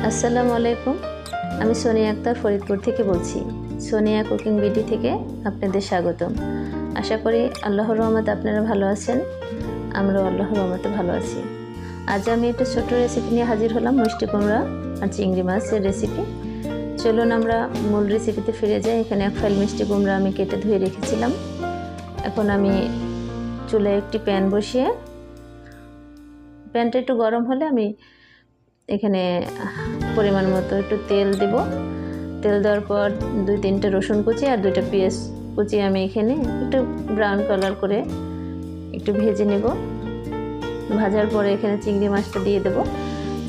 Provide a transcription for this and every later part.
আসসালামু আলাইকুম। আমি সোনিয়া আক্তার ফরিদপুর থেকে বলছি। সোনিয়া কুকিং বিডি থেকে আপনাদের স্বাগতম। আশা করি আল্লাহর রহমতে আপনারা ভালো আছেন, আমরাও আল্লাহর রহমতে ভালো আছি। আজ আমি একটা ছোট্ট রেসিপি নিয়ে হাজির হলাম, মিষ্টি কুমড়া আর চিংড়ি মাছের রেসিপি। চলুন আমরা মূল রেসিপিতে ফিরে যাই। এখানে এক ফাইল মিষ্টি কুমড়া আমি কেটে ধুয়ে রেখেছিলাম। এখন আমি চুলায় একটি প্যান বসিয়ে, প্যানটা একটু গরম হলে আমি এখানে পরিমাণ মতো একটু তেল দেব। তেল দেওয়ার পর 2-3টা রসুন কুচি আর 2টা পেঁয়াজ কুচি আমি এখানে একটু ব্রাউন কালার করে একটু ভেজে নেব। ভাজার পরে এখানে চিংড়ি মাছটা দিয়ে দেব।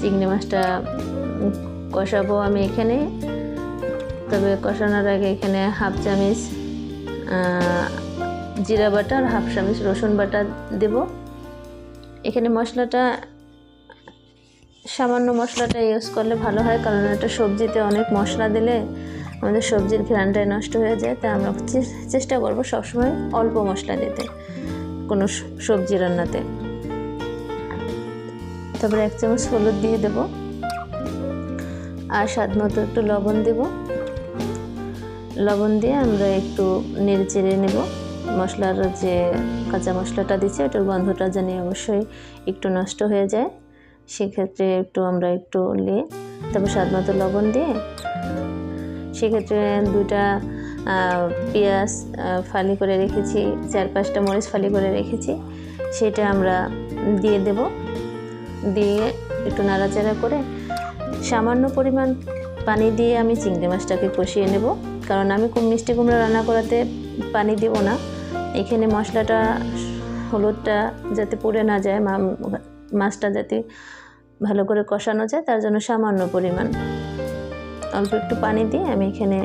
চিংড়ি মাছটা কষাবো আমি এখানে, তবে কষানোর আগে এখানে হাফ চামচ জিরা বাটা আর হাফ চামচ রসুন বাটা দেব। এখানে মশলাটা সামান্য মশলাটা ইউজ করলে ভালো হয়, কারণ একটা সবজিতে অনেক মশলা দিলে আমাদের সবজির ঘ্রাণটাই নষ্ট হয়ে যায়। তাই আমরা চেষ্টা করব সবসময় অল্প মশলা দিতে কোনো সবজি রান্নাতে। তারপরে 1 চামচ হলুদ দিয়ে দেব আর স্বাদ মতো একটু লবণ দেব। লবণ দিয়ে আমরা একটু নেড়ে চেড়ে নেব। মশলার যে কাঁচা মশলাটা দিচ্ছি ওটার গন্ধটা জানি অবশ্যই একটু নষ্ট হয়ে যায়, সেক্ষেত্রে আমরা একটু নিয়ে তারপর স্বাদ মতো লবণ দিয়ে, সেক্ষেত্রে 2টা পেঁয়াজ ফালি করে রেখেছি, 4-5টা মরিচ ফালি করে রেখেছি, সেটা আমরা দিয়ে দেব। দিয়ে একটু নাড়াচাড়া করে সামান্য পরিমাণ পানি দিয়ে আমি চিংড়ি মাছটাকে কষিয়ে নেব, কারণ আমি মিষ্টি কুমড়া রান্না করাতে পানি দেব না। এখানে মশলাটা হলুদটা যাতে পুড়ে না যায়, মাছটা যাতে ভালো করে কষানো যায়, তার জন্য সামান্য পরিমাণ অল্প একটু পানি দিয়ে আমি এখানে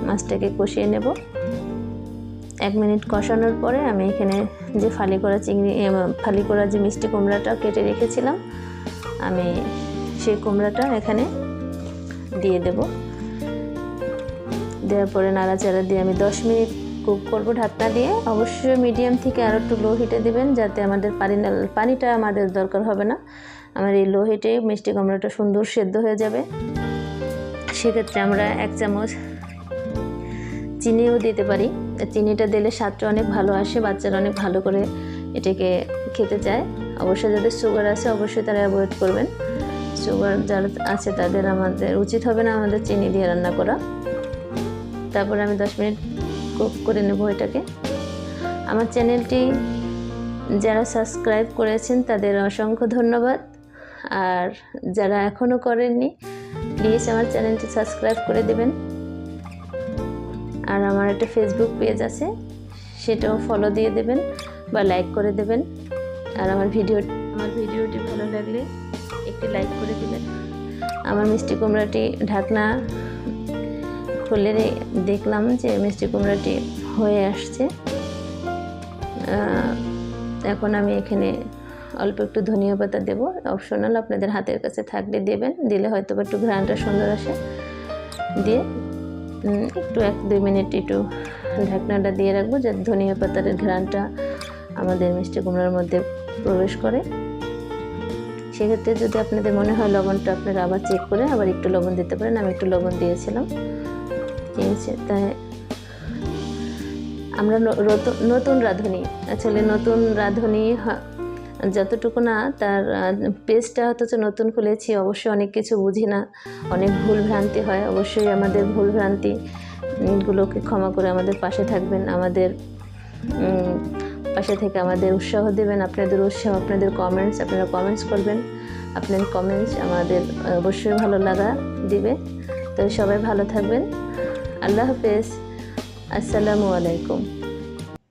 মাছটাকে কষিয়ে নেব। 1 মিনিট কষানোর পরে আমি এখানে যে ফালি করা যে মিষ্টি কুমড়াটা কেটে রেখেছিলাম, আমি সেই কুমড়াটা এখানে দিয়ে দেব। দেওয়ার পরে নাড়াচাড়া দিয়ে আমি 10 মিনিট কুক করব ঢাকনা দিয়ে। অবশ্যই মিডিয়াম থেকে আরও একটু লো হিটে দেবেন, যাতে আমাদের পানিটা আমাদের দরকার হবে না। আমার এই লো হিটে মিষ্টি কুমড়াটা সুন্দর সেদ্ধ হয়ে যাবে। সেক্ষেত্রে আমরা 1 চামচ চিনিও দিতে পারি। চিনিটা দিলে স্বাদটা অনেক ভালো আসে, বাচ্চারা অনেক ভালো করে এটাকে খেতে চায়। অবশ্যই যাদের সুগার আছে অবশ্যই তারা অ্যাভয়েড করবেন। সুগার যারা আছে তাদের উচিত হবে না আমাদের চিনি দিয়ে রান্না করা। তারপরে আমি 10 মিনিট কুক করে নেব এটাকে। আমার চ্যানেলটি যারা সাবস্ক্রাইব করেছেন তাদের অসংখ্য ধন্যবাদ, আর যারা এখনও করেননি প্লিজ আমার চ্যানেলটি সাবস্ক্রাইব করে দেবেন। আর আমার একটা ফেসবুক পেজ আছে, সেটাও ফলো দিয়ে দেবেন বা লাইক করে দেবেন। আর আমার ভিডিওটি ভালো লাগলে একটি লাইক করে দেবেন। আমার মিষ্টি কুমড়াটি ঢাকনা খুলে দেখলাম যে মিষ্টি কুমড়াটি হয়ে আসছে। এখন আমি এখানে অল্প একটু ধনিয়া পাতা দেব, অপশনাল, আপনাদের হাতের কাছে থাকলে দেবেন, দিলে হয়তো একটু ঘ্রাণটা সুন্দর আসে। দিয়ে একটু 1-2 মিনিট একটু ঢাকনাটা দিয়ে রাখবো, যাতে ধনিয়া পাতার ঘ্রাণটা আমাদের মিষ্টি কুমড়ার মধ্যে প্রবেশ করে। সেক্ষেত্রে যদি আপনাদের মনে হয় লবণটা আপনারা আবার চেক করে আবার একটু লবণ দিতে পারেন। আমি একটু লবণ দিয়েছিলাম। তাই আমরা নতুন রাঁধুনি, আসলে নতুন রাঁধুনি যতটুকু না, তার পেজটা অথচ নতুন খুলেছি, অবশ্যই অনেক কিছু বুঝি না, অনেক ভুল ভ্রান্তি হয়। অবশ্যই আমাদের ভুল ভ্রান্তিগুলোকে ক্ষমা করে আমাদের পাশে থাকবেন, আমাদের পাশে থেকে আমাদের উৎসাহ দেবেন। আপনাদের উৎসাহ, আপনাদের কমেন্টস, আপনারা কমেন্টস করবেন, আপনার কমেন্টস আমাদের অবশ্যই ভালো লাগা দিবে। তো সবাই ভালো থাকবেন। আল্লাহ হাফেজ। আসসালামু আলাইকুম।